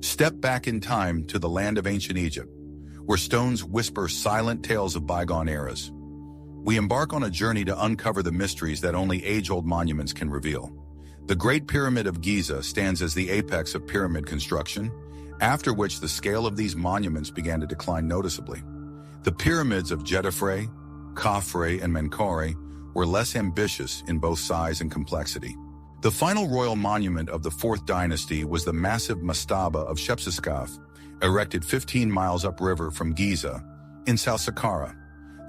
Step back in time to the land of ancient Egypt, where stones whisper silent tales of bygone eras. We embark on a journey to uncover the mysteries that only age-old monuments can reveal. The Great Pyramid of Giza stands as the apex of pyramid construction, after which the scale of these monuments began to decline noticeably. The pyramids of Djoser, Khafre, and Menkaure were less ambitious in both size and complexity. The final royal monument of the Fourth Dynasty was the massive mastaba of Userkaf, erected 15 miles upriver from Giza, in South Saqqara.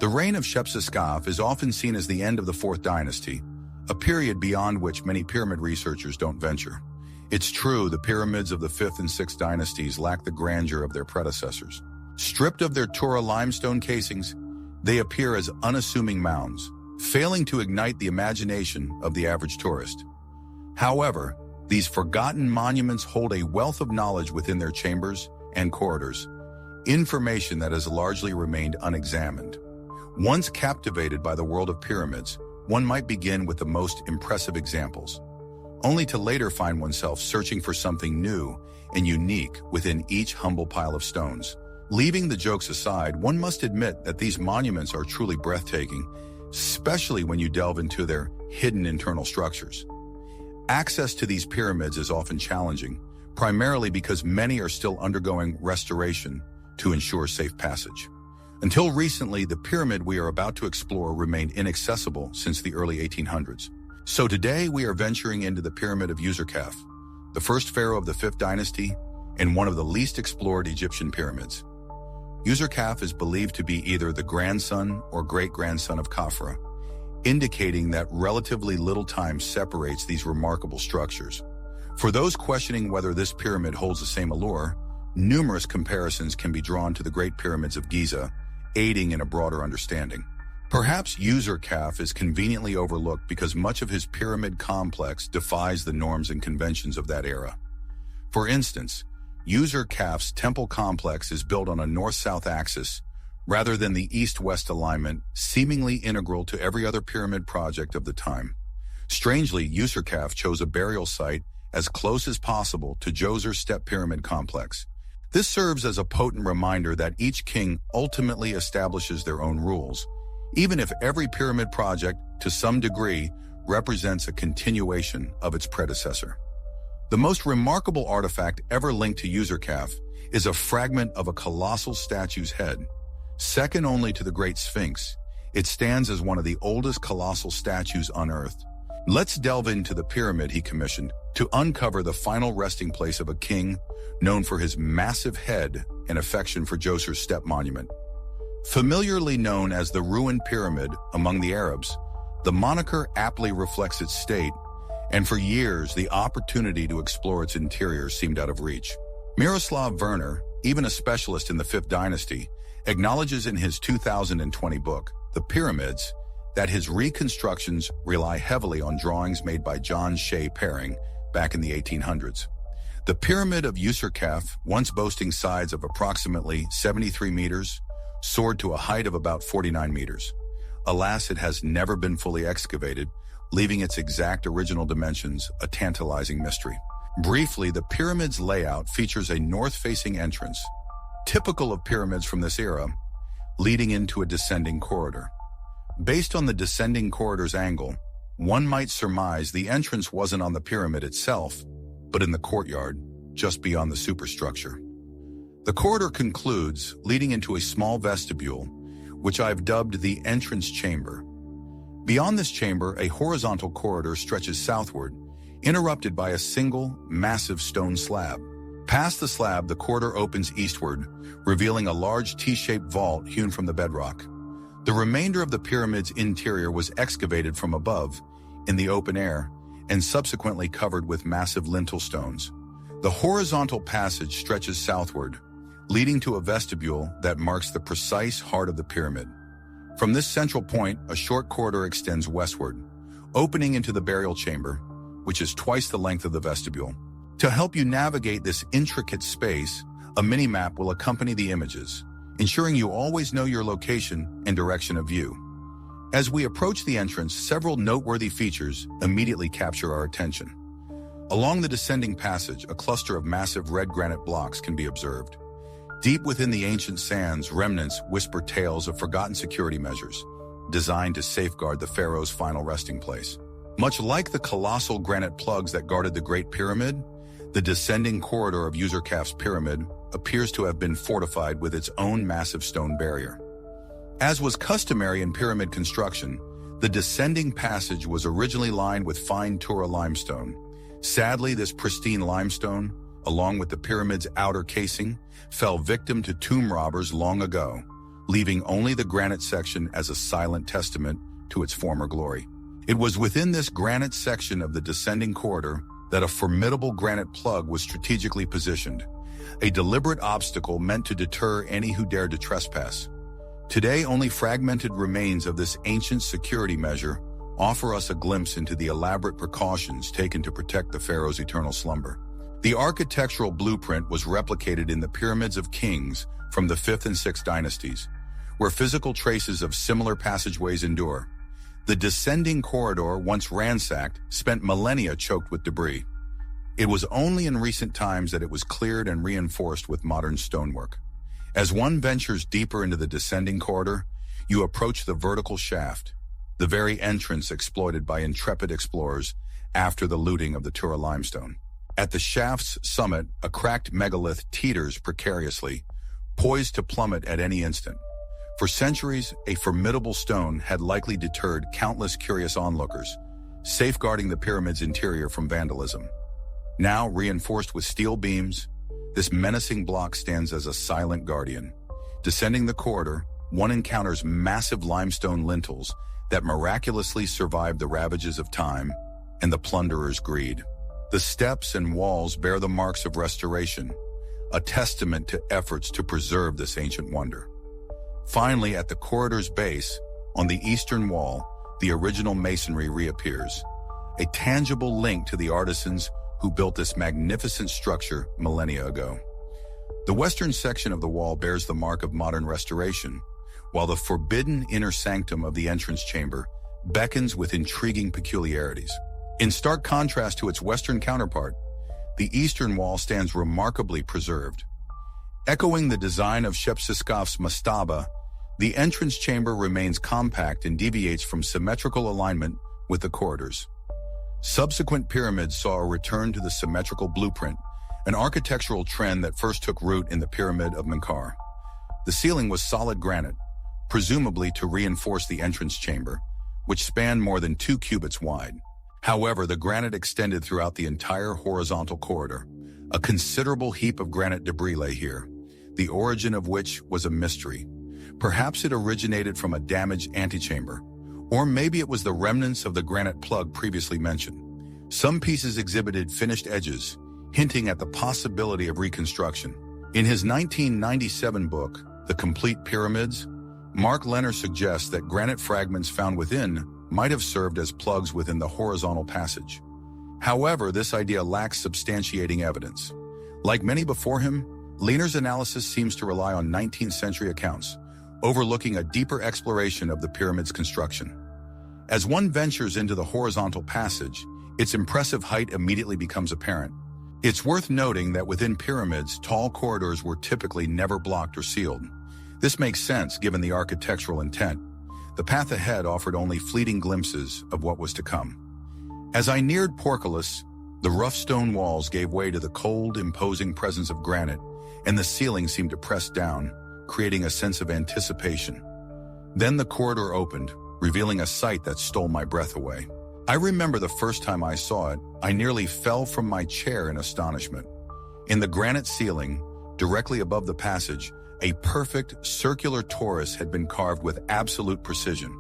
The reign of Userkaf is often seen as the end of the Fourth Dynasty, a period beyond which many pyramid researchers don't venture. It's true, the pyramids of the Fifth and Sixth Dynasties lack the grandeur of their predecessors. Stripped of their Tura limestone casings, they appear as unassuming mounds, failing to ignite the imagination of the average tourist. However, these forgotten monuments hold a wealth of knowledge within their chambers and corridors, information that has largely remained unexamined. Once captivated by the world of pyramids, one might begin with the most impressive examples, only to later find oneself searching for something new and unique within each humble pile of stones. Leaving the jokes aside, one must admit that these monuments are truly breathtaking, especially when you delve into their hidden internal structures. Access to these pyramids is often challenging, primarily because many are still undergoing restoration to ensure safe passage. Until recently, the pyramid we are about to explore remained inaccessible since the early 1800s. So today we are venturing into the Pyramid of Userkaf, the first pharaoh of the Fifth Dynasty and one of the least explored Egyptian pyramids. Userkaf is believed to be either the grandson or great-grandson of Khafre, indicating that relatively little time separates these remarkable structures. For those questioning whether this pyramid holds the same allure, numerous comparisons can be drawn to the Great Pyramids of Giza, aiding in a broader understanding. Perhaps Userkaf is conveniently overlooked because much of his pyramid complex defies the norms and conventions of that era. For instance, Userkaf's temple complex is built on a north-south axis rather than the east-west alignment, seemingly integral to every other pyramid project of the time. Strangely, Userkaf chose a burial site as close as possible to Djoser's step pyramid complex. This serves as a potent reminder that each king ultimately establishes their own rules, even if every pyramid project, to some degree, represents a continuation of its predecessor. The most remarkable artifact ever linked to Userkaf is a fragment of a colossal statue's head. Second only to the Great Sphinx, it stands as one of the oldest colossal statues unearthed. Let's delve into the pyramid he commissioned to uncover the final resting place of a king known for his massive head and affection for Djoser's step monument. Familiarly known as the ruined pyramid among the Arabs, the moniker aptly reflects its state, and for years the opportunity to explore its interior seemed out of reach. Miroslav Werner, even a specialist in the Fifth Dynasty, acknowledges in his 2020 book, The Pyramids, that his reconstructions rely heavily on drawings made by John Shea Paring back in the 1800s. The Pyramid of Userkaf, once boasting sides of approximately 73 meters, soared to a height of about 49 meters. Alas, it has never been fully excavated, leaving its exact original dimensions a tantalizing mystery. Briefly, the pyramid's layout features a north-facing entrance, typical of pyramids from this era, leading into a descending corridor. Based on the descending corridor's angle, one might surmise the entrance wasn't on the pyramid itself, but in the courtyard, just beyond the superstructure. The corridor concludes, leading into a small vestibule, which I've dubbed the entrance chamber. Beyond this chamber, a horizontal corridor stretches southward, interrupted by a single, massive stone slab. Past the slab, the corridor opens eastward, revealing a large T-shaped vault hewn from the bedrock. The remainder of the pyramid's interior was excavated from above, in the open air, and subsequently covered with massive lintel stones. The horizontal passage stretches southward, leading to a vestibule that marks the precise heart of the pyramid. From this central point, a short corridor extends westward, opening into the burial chamber, which is twice the length of the vestibule. To help you navigate this intricate space, a mini-map will accompany the images, ensuring you always know your location and direction of view. As we approach the entrance, several noteworthy features immediately capture our attention. Along the descending passage, a cluster of massive red granite blocks can be observed. Deep within the ancient sands, remnants whisper tales of forgotten security measures, designed to safeguard the pharaoh's final resting place. Much like the colossal granite plugs that guarded the Great Pyramid, the descending corridor of Userkaf's pyramid appears to have been fortified with its own massive stone barrier. As was customary in pyramid construction, the descending passage was originally lined with fine Tura limestone. Sadly, this pristine limestone, along with the pyramid's outer casing, fell victim to tomb robbers long ago, leaving only the granite section as a silent testament to its former glory. It was within this granite section of the descending corridor that a formidable granite plug was strategically positioned, a deliberate obstacle meant to deter any who dared to trespass. Today, only fragmented remains of this ancient security measure offer us a glimpse into the elaborate precautions taken to protect the pharaoh's eternal slumber. The architectural blueprint was replicated in the Pyramids of Kings from the Fifth and Sixth Dynasties, where physical traces of similar passageways endure. The descending corridor, once ransacked, spent millennia choked with debris. It was only in recent times that it was cleared and reinforced with modern stonework. As one ventures deeper into the descending corridor, you approach the vertical shaft, the very entrance exploited by intrepid explorers after the looting of the Tura limestone. At the shaft's summit, a cracked megalith teeters precariously, poised to plummet at any instant. For centuries, a formidable stone had likely deterred countless curious onlookers, safeguarding the pyramid's interior from vandalism. Now, reinforced with steel beams, this menacing block stands as a silent guardian. Descending the corridor, one encounters massive limestone lintels that miraculously survived the ravages of time and the plunderer's greed. The steps and walls bear the marks of restoration, a testament to efforts to preserve this ancient wonder. Finally, at the corridor's base, on the eastern wall, the original masonry reappears, a tangible link to the artisans who built this magnificent structure millennia ago. The western section of the wall bears the mark of modern restoration, while the forbidden inner sanctum of the entrance chamber beckons with intriguing peculiarities. In stark contrast to its western counterpart, the eastern wall stands remarkably preserved. Echoing the design of Shepsiskaf's mastaba, the entrance chamber remains compact and deviates from symmetrical alignment with the corridors. Subsequent pyramids saw a return to the symmetrical blueprint, an architectural trend that first took root in the Pyramid of Menkaure. The ceiling was solid granite, presumably to reinforce the entrance chamber, which spanned more than 2 cubits wide. However, the granite extended throughout the entire horizontal corridor. A considerable heap of granite debris lay here, the origin of which was a mystery. Perhaps it originated from a damaged antechamber, or maybe it was the remnants of the granite plug previously mentioned. Some pieces exhibited finished edges, hinting at the possibility of reconstruction. In his 1997 book, The Complete Pyramids, Mark Lehner suggests that granite fragments found within might have served as plugs within the horizontal passage. However, this idea lacks substantiating evidence. Like many before him, Lehner's analysis seems to rely on 19th century accounts, overlooking a deeper exploration of the pyramid's construction. As one ventures into the horizontal passage, its impressive height immediately becomes apparent. It's worth noting that within pyramids, tall corridors were typically never blocked or sealed. This makes sense given the architectural intent. The path ahead offered only fleeting glimpses of what was to come. As I neared Portcullis, the rough stone walls gave way to the cold, imposing presence of granite, and the ceiling seemed to press down, creating a sense of anticipation. Then the corridor opened, revealing a sight that stole my breath away. I remember the first time I saw it, I nearly fell from my chair in astonishment. In the granite ceiling, directly above the passage, a perfect circular torus had been carved with absolute precision.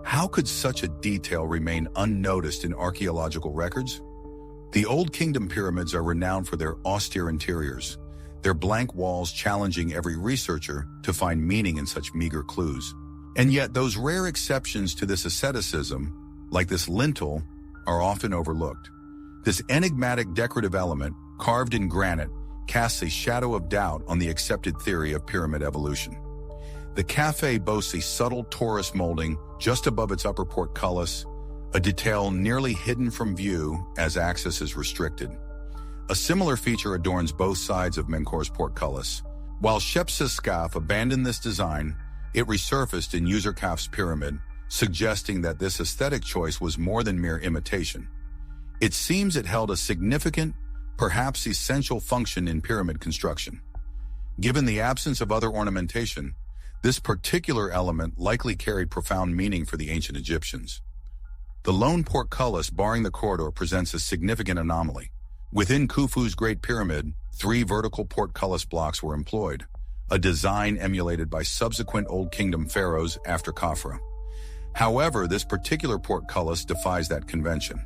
How could such a detail remain unnoticed in archaeological records? The Old Kingdom pyramids are renowned for their austere interiors, their blank walls challenging every researcher to find meaning in such meager clues. And yet those rare exceptions to this asceticism, like this lintel, are often overlooked. This enigmatic decorative element, carved in granite, casts a shadow of doubt on the accepted theory of pyramid evolution. The cafe boasts a subtle torus molding just above its upper portcullis, a detail nearly hidden from view as access is restricted. A similar feature adorns both sides of Menkaur's portcullis. While Userkaf abandoned this design, it resurfaced in Userkaf's pyramid, suggesting that this aesthetic choice was more than mere imitation. It seems it held a significant, perhaps essential function in pyramid construction. Given the absence of other ornamentation, this particular element likely carried profound meaning for the ancient Egyptians. The lone portcullis barring the corridor presents a significant anomaly. Within Khufu's Great Pyramid, 3 vertical portcullis blocks were employed, a design emulated by subsequent Old Kingdom pharaohs after Khafra. However, this particular portcullis defies that convention.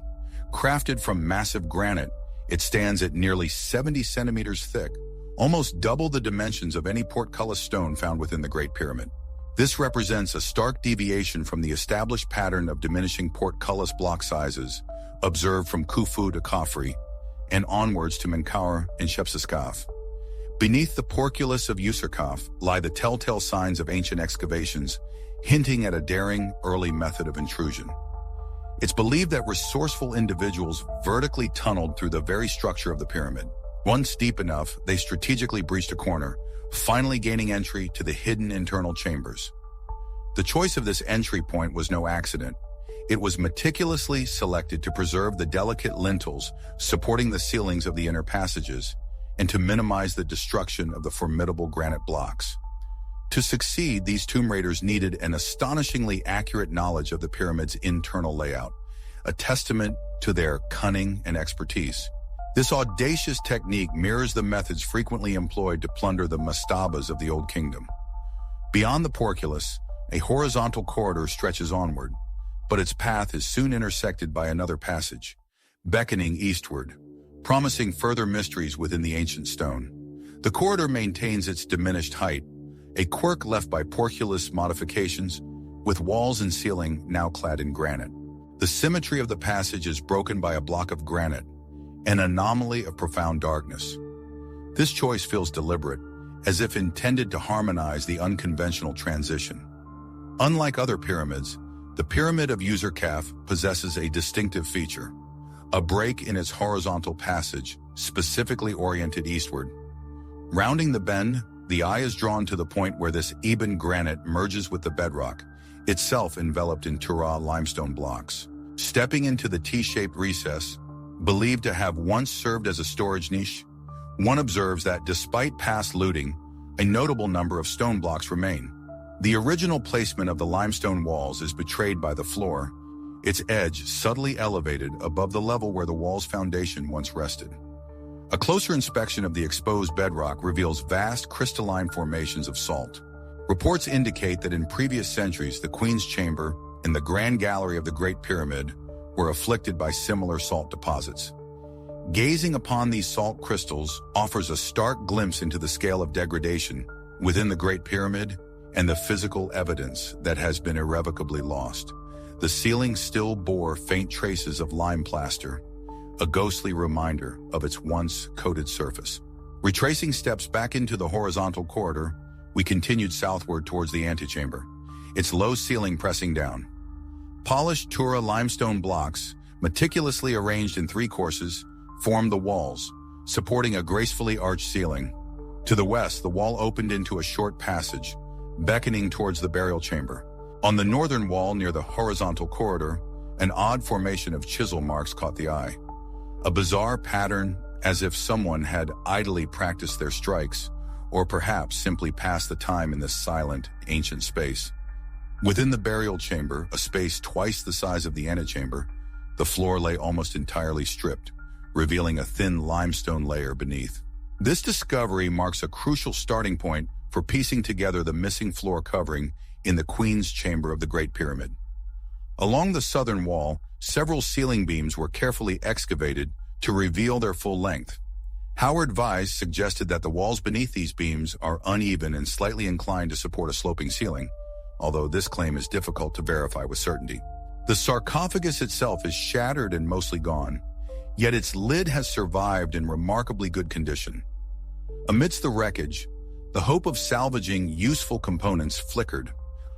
Crafted from massive granite, it stands at nearly 70 centimeters thick, almost double the dimensions of any portcullis stone found within the Great Pyramid. This represents a stark deviation from the established pattern of diminishing portcullis block sizes observed from Khufu to Khafre and onwards to Menkaur and Userkaf. Beneath the portcullis of Userkaf lie the telltale signs of ancient excavations, hinting at a daring, early method of intrusion. It's believed that resourceful individuals vertically tunneled through the very structure of the pyramid. Once deep enough, they strategically breached a corner, finally gaining entry to the hidden internal chambers. The choice of this entry point was no accident. It was meticulously selected to preserve the delicate lintels supporting the ceilings of the inner passages and to minimize the destruction of the formidable granite blocks. To succeed, these tomb raiders needed an astonishingly accurate knowledge of the pyramid's internal layout, a testament to their cunning and expertise. This audacious technique mirrors the methods frequently employed to plunder the mastabas of the Old Kingdom. Beyond the portcullis, a horizontal corridor stretches onward, but its path is soon intersected by another passage, beckoning eastward, promising further mysteries within the ancient stone. The corridor maintains its diminished height, a quirk left by portcullis modifications, with walls and ceiling now clad in granite. The symmetry of the passage is broken by a block of granite, an anomaly of profound darkness. This choice feels deliberate, as if intended to harmonize the unconventional transition. Unlike other pyramids, the Pyramid of Userkaf possesses a distinctive feature, a break in its horizontal passage, specifically oriented eastward. Rounding the bend, the eye is drawn to the point where this ebon granite merges with the bedrock, itself enveloped in Tura limestone blocks. Stepping into the T-shaped recess, believed to have once served as a storage niche, one observes that despite past looting, a notable number of stone blocks remain. The original placement of the limestone walls is betrayed by the floor, its edge subtly elevated above the level where the wall's foundation once rested. A closer inspection of the exposed bedrock reveals vast crystalline formations of salt. Reports indicate that in previous centuries, the Queen's Chamber and the Grand Gallery of the Great Pyramid were afflicted by similar salt deposits. Gazing upon these salt crystals offers a stark glimpse into the scale of degradation within the Great Pyramid and the physical evidence that has been irrevocably lost. The ceiling still bore faint traces of lime plaster, a ghostly reminder of its once coated surface. Retracing steps back into the horizontal corridor, we continued southward towards the antechamber, its low ceiling pressing down. Polished Tura limestone blocks, meticulously arranged in 3 courses, formed the walls, supporting a gracefully arched ceiling. To the west, the wall opened into a short passage, beckoning towards the burial chamber. On the northern wall near the horizontal corridor, an odd formation of chisel marks caught the eye. A bizarre pattern, as if someone had idly practiced their strikes, or perhaps simply passed the time in this silent, ancient space. Within the burial chamber, a space twice the size of the antechamber, the floor lay almost entirely stripped, revealing a thin limestone layer beneath. This discovery marks a crucial starting point for piecing together the missing floor covering in the Queen's Chamber of the Great Pyramid. Along the southern wall, several ceiling beams were carefully excavated to reveal their full length. Howard Weiss suggested that the walls beneath these beams are uneven and slightly inclined to support a sloping ceiling, although this claim is difficult to verify with certainty. The sarcophagus itself is shattered and mostly gone, yet its lid has survived in remarkably good condition. Amidst the wreckage, the hope of salvaging useful components flickered.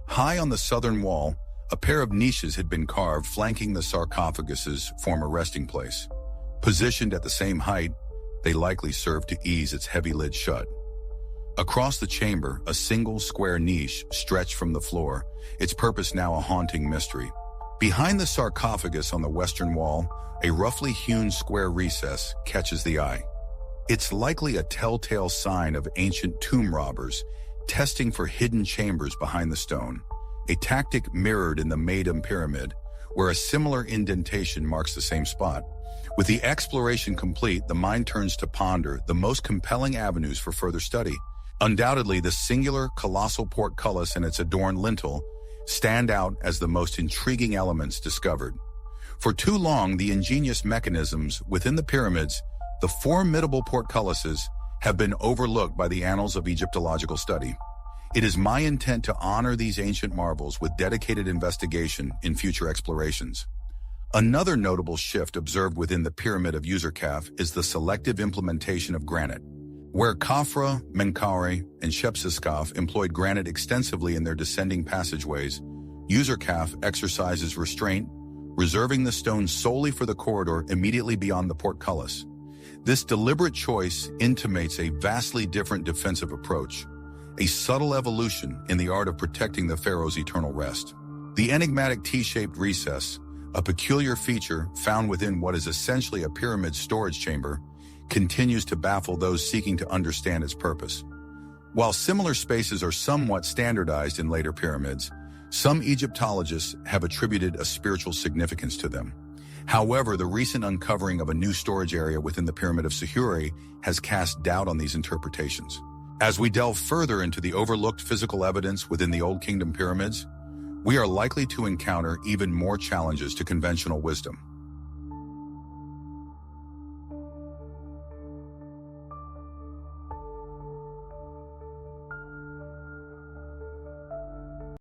High on the southern wall, A pair of niches had been carved flanking the sarcophagus's former resting place. Positioned at the same height, they likely served to ease its heavy lid shut. Across the chamber, a single square niche stretched from the floor, its purpose now a haunting mystery. Behind the sarcophagus on the western wall, a roughly hewn square recess catches the eye. It's likely a telltale sign of ancient tomb robbers, testing for hidden chambers behind the stone, a tactic mirrored in the Maiden Pyramid, where a similar indentation marks the same spot. With the exploration complete, the mind turns to ponder the most compelling avenues for further study. Undoubtedly, the singular, colossal portcullis and its adorned lintel stand out as the most intriguing elements discovered. For too long, the ingenious mechanisms within the pyramids, the formidable portcullises, have been overlooked by the annals of Egyptological study. It is my intent to honor these ancient marvels with dedicated investigation in future explorations. Another notable shift observed within the Pyramid of Userkaf is the selective implementation of granite. Where Khafra, Menkaure, and Shepsiskaf employed granite extensively in their descending passageways, Userkaf exercises restraint, reserving the stone solely for the corridor immediately beyond the portcullis. This deliberate choice intimates a vastly different defensive approach, a subtle evolution in the art of protecting the pharaoh's eternal rest. The enigmatic T-shaped recess, a peculiar feature found within what is essentially a pyramid storage chamber, continues to baffle those seeking to understand its purpose. While similar spaces are somewhat standardized in later pyramids, some Egyptologists have attributed a spiritual significance to them. However, the recent uncovering of a new storage area within the Pyramid of Sahuri has cast doubt on these interpretations. As we delve further into the overlooked physical evidence within the Old Kingdom pyramids, we are likely to encounter even more challenges to conventional wisdom.